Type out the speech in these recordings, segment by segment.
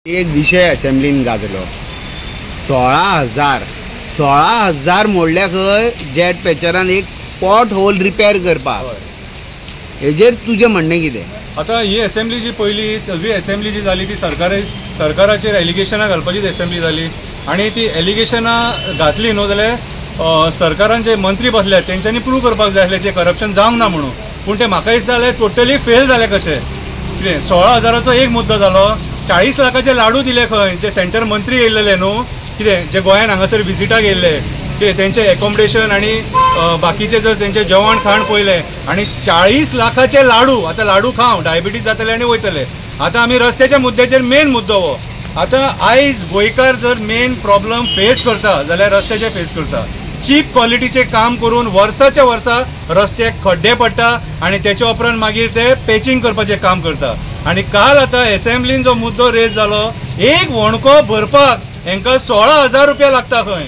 एक विषय असेंब्लीन गाजलो 16,000 मोडल्या खंय जेट पॅचरान एक पॉट होल रिपेर करपाक। हेजेर तुजें म्हणणें कितें? आता ही असेंब्ली जी पहिली सगळी असेंब्ली जी जाली ती सरकाराचेर एलिगेशनां घालपाचीच असेंब्ली जाली आणि ती एलिगेशनां घातली न्हू जाल्यार सरकारान जे मंत्री बसल्यात तेंच्यांनी प्रूव करपाक जाय आसलें ते करप्शन जावंक ना म्हणून, पूण ते म्हाका दिसता जाल्यार टोटली फेल जाले कशें। कितें 16,000चो एक मुद्दो जालो, 40 लाखाचे लाडू दिले खंय जे सेंटर मंत्री येयल्ले न्हू, कितें जे गोंयान हांगासर विजिटाक येयल्ले कितें तेंचे एकोमोडेशन आनी बाकीचे जर तेंचे जेवण खाण पळयलें आनी 40 लाखाचे लाडू, आतां लाडू खावं डायबिटीज जातले आनी वयतले। आतां आमी रस्त्याच्या मुद्द्याचेर मेन मुद्दो हो, आतां आयज गोंयकार जर मेन प्रॉब्लम फेस करता जाल्यार रस्त्याचे फेस करता। चीप क्वॉलिटीचे काम करून वर्साच्या वर्सा रस्त्याक खड्डे पडटा आनी तेच्या उपरांत मागीर ते पॅचिंग करपाचें काम करता। आनी काल आतां असेंब्लीन जो मुद्दो रेज जालो, एक वणको भरपाक हांकां 16,000 रुपया लागता खंय,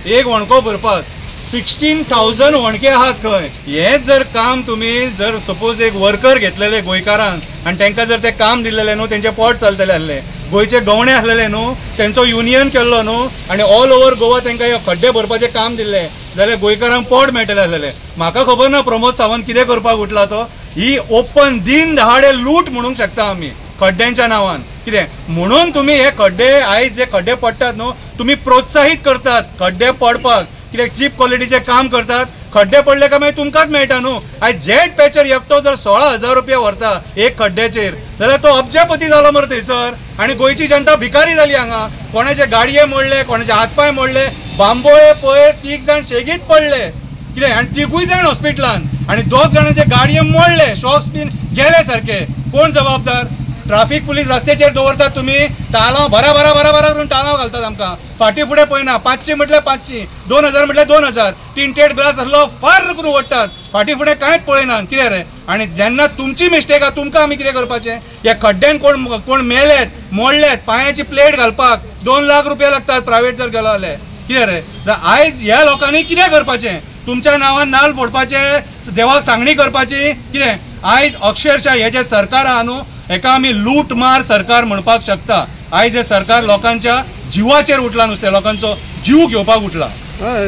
एक वणको भरपाक 16,000 वणके आहात खंय। हें जर काम तुमी जर सपोज एक वर्कर घेतलेले गोंयकारांक आनी तांकां जर तें काम दिल्लें न्हू, तेंचें पोट चलतलें आसलें, गोंयचे गवणे आसलेले न्हू, तेंचो युनियन केल्लो न्हू आनी ऑल ओवर गोवा तांकां हे खड्डे भरपाचें काम दिल्लें जाल्यार गोंयकारांक पोट मेळटलें आसलेलें। म्हाका खबर ना प्रमोद सावंत कितें करपाक उठला तो, ही ओपन दिन दहाडे लूट म्हणूंक शकता आमी खड्ड्यांच्या नांवान। कितें म्हणून तुमी हे खड्डे आयज जे खड्डे पडटात न्हू, तुमी प्रोत्साहीत करतात खड्डे पडपाक, कित्याक चीप क्वॉलिटीचे काम करतात, खड्डे पडले काय मागीर तुमकांच मेळटा न्हू। आयज जेट पॅचर एकटो जर 16,000 रुपया व्हरता एक खड्ड्याचेर जाल्यार तो अब्जपती जालो मरे थंयसर, आनी गोंयची जनता भिकारी जाली हांगा। कोणाचे गाडये मोडले, कोणाचे हातपाय मोडले, बांबोळे पळय 3 जाण शेगीत पडले कितें आनी 3 जाण हॉस्पिटलान, आनी 2 जाणांचे गाडये मोडले, शॉक्स बीन गेले सारके। कोण जबाबदार? ट्राफीक पुलीस रस्त्याचेर दवरतात तुमी, तालाव भरा करून तालाव घालतात आमकां, फाटी फुडें पळयना, 500 म्हटल्यार 500, 2,000 म्हटल्यार 2,000, टिंटेड ग्लास आसलो फार करून ओडटात, फाटी फुडें कांयच पळयना। कितें रे? आनी जेन्ना तुमची मिस्टेक आहा तुमकां आमी कितें करपाचें? ह्या खड्ड्यान कोण मेलेत मोडलेत, पांयाची प्लेट घालपाक 2 लाख रुपया लागतात प्रायवेट जर गेलो जाल्यार। कितें रे? आयज ह्या लोकांनी कितें करपाचें? तुमच्या नांवान नाल्ल फोडपाचे, देवाक सांगणी करपाची? कितें? आयज अक्षरशः हे जे सरकार आहा न्हू, हेका आमी लूट मार सरकार म्हणपाक शकता। आयज हे सरकार लोकांच्या जिवाचेर उठला, नुसते लोकांचो जीव घेवपाक उठला।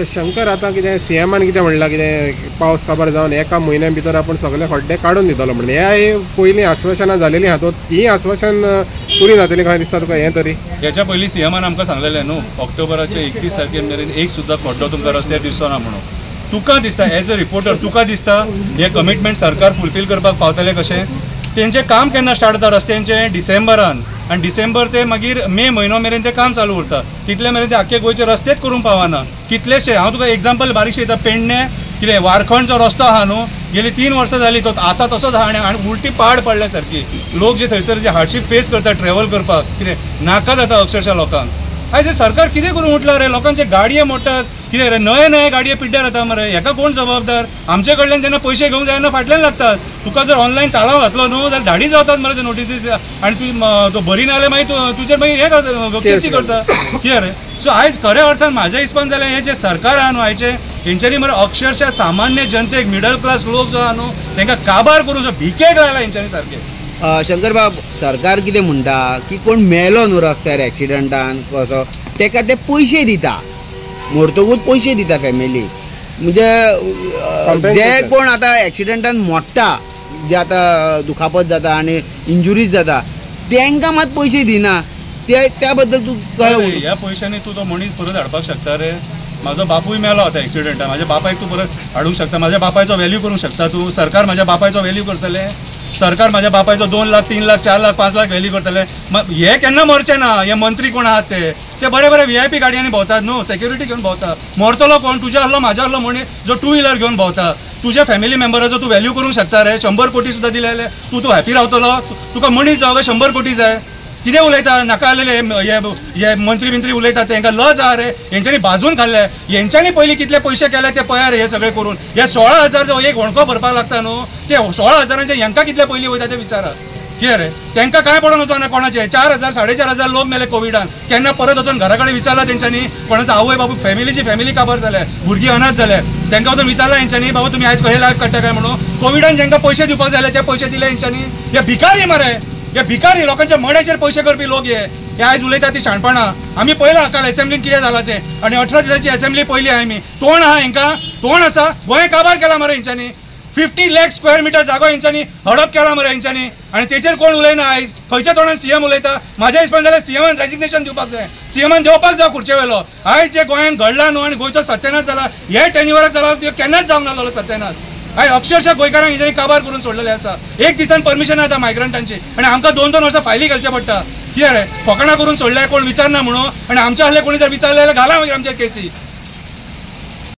शंकर आतां कितें सीएमान कितें म्हणलां, कितें पावस काबार जावन एका म्हयन्या भितर आपण सगळे खड्डे काडून दितलो म्हणून। हे पयलीं आश्वासनां जालेलीं आहा, ही आश्वासन पुरी जातली काय दिसता तुका? हें तरी हेच्या पयलीं सीएमान आमकां सांगलेलें न्हू, ऑक्टोबराचे 31 तारखे मेरेन एक सुद्दां खड्डो तुमकां रस्त्यार दिसचो ना म्हणून। तुका दिसता एज अ रिपोर्टर, तुका दिसता हे कमिटमेंट सरकार फुलफील करपाक पावतले कशें? तेंचें काम केन्ना स्टार्ट जाता रस्त्यांचें? डिसेंबरान, आनी डिसेंबर ते मागीर मे म्हयनो मेरेन तें काम चालू उरता, तितले मेरेन ते आख्खे गोंयचे रस्तेच करूंक पावना। कितलेशे, हांव तुका एग्जाम्पल बारीकशें दिता, पेडणे कितें वारखंड जो रस्तो आहा न्हू, गेली 3 वर्सां जाली तो आसा तसोच आहा आनी उलटी पाड पडल्या सारकी। लोक जे थंयसर जे हार्डशीप फेस करतात ट्रॅव्हल करपाक, कितें नाका जाता अक्षरशः लोकांक। आयज सरकार कितें करून उठला रे? लोकांचे गाडये मोडटात, कितें रे? नये गाडये पिड्ड्यार जाता मरे, हेका कोण जबाबदार? आमचे कडल्यान जेन्ना पयशे घेवंक जायना फाटल्यान लागतात। तुका जर ऑनलायन तालाव घातलो न्हू जाल्यार धाडी जावतात मरे ते नोटीसीस, आनी तूं तो बरी ना जाल्यार मागीर तुजेर मागीर हे केसी करता। कितें रे? सो आयज खऱ्या अर्थान म्हाज्या हिसपान जाल्यार हे जे सरकार आहा न्हू आयचे, हेंच्यांनी मरे अक्षरशः सामान्य जनतेक, मिडल क्लास लोक जो आहा न्हू तांकां काबार करून भिकेक लायला हेंच्यांनी सारके। शंकर बाब, सरकार कितें म्हणटा की कोण मेलो न्हू रस्त्यार एक्सिडंटान कसो, तेका ते पयशे दिता, मोडतकूच पयशे दिता फॅमिली। म्हणजे जे कोण आतां एक्सिडंटान मोडटा, जे आतां दुखापत जाता आनी इंजुरीज जाता, तांकां मात पयशे दिना, त्या बद्दल तूं काय? ह्या पयशांनी तूं तो मनीस परत हाडपाक शकता रे? म्हाजो बापूय मेलो होता एक्सिडंटान, म्हाज्या बापायक तूं परत हाडूंक शकता? म्हाज्या बापायचो व्हॅल्यू करूंक शकता तूं? सरकार म्हाज्या बापायचो व्हॅल्यू करतले? सरकार म्हाज्या बापायचो 2 लाख 3 लाख 4 लाख 5 लाख व्हॅल्यू करतले? हे केन्ना मरचे ना। हे मंत्री कोण आहात ते बरे VIP गाडयांनी भोंवतात न्हू, सेक्युरिटी घेवन भोंवता। मरतलो कोण? तुज्या आहलो म्हाज्या आहलो मनीस जो 2 व्हिलर घेवन भोंवता। तुज्या फॅमिली मेंबराचो तूं व्हॅल्यू करूंक शकता रे? 100 कोटी सुद्दां दिले जाल्यार तूं हॅपी रावतलो? तुका मनीस जावं 100 कोटी जाय? कितें उलयता? नाका आसलेले हे मंत्री उलयतात, तांकां लज आहा रे? हेंच्यांनी भाजून खाल्ले, हेंच्यांनी पयलीं कितले पयशे केले ते पळया रे हे सगळे करून। हे 16,000 जो एक वणको भरपाक लागता न्हू, ते 16,000चे हेंकां कितले पयलीं वयता ते विचारा। कितें रे? तांकां कांय पडोन वचना कोणाचे 4,000 4,500 लोक मेले कोविडान, केन्ना परत वचून घरा कडेन विचारला तेंच्यांनी? कोणाचो आवय बापूय फॅमिली काबार जाले, भुरगीं अनाथ जाले, तांकां वचून विचारला हेंच्यांनी बाबा तुमी आयज खंय लायफ काडटा काय म्हणून? कोविडान जेंकां पयशे दिवपाक जाय ते पयशे दिले हेंच्यांनी? हे भिकारी मरे, हे भिकारी लोकांच्या मड्याचेर पयशे करपी लोक हे आयज उलयता ती शाणपणां आमी पळयलां काल असेंब्लीन कितें जालां तें आनी 18 दिसांची असेंब्ली पयली आमी तोंड आहा हेंकां तोंड आसा गोंय काबार केला मरे हेंच्यांनी 50 लाख स्क्वेअर मिटर जागो हेंच्यांनी हडप केला मरे हेंच्यांनी आनी तेचेर कोण उलयना आयज खंयच्या तोंडान सीएम उलयता म्हाज्या हिसपान जाल्यार सीएमान रेजिग्नेशन दिवपाक जाय सीएमान देवपाक जाय खुर्चे वेलो आयज जे गोंयान घडला न्हू आनी गोंयचो सत्यानाश जाला हे टेन्युवराक जाला तो केन्नाच जावंक नासलो सत्यानाश आयज अक्षरशः गोंयकारांक हेंच्यांनी काबार करून सोडलेले आसा एक दिसान परमिशन येता मायग्रंटांची आनी आमकां 2-2 वर्सां फायली घालचे पडटा कितें रे फकाणां करून सोडल्या कोण विचारना म्हणून आनी आमच्या हल्ले कोणी जर विचारले जाल्यार घाला मागीर आमच्या केसी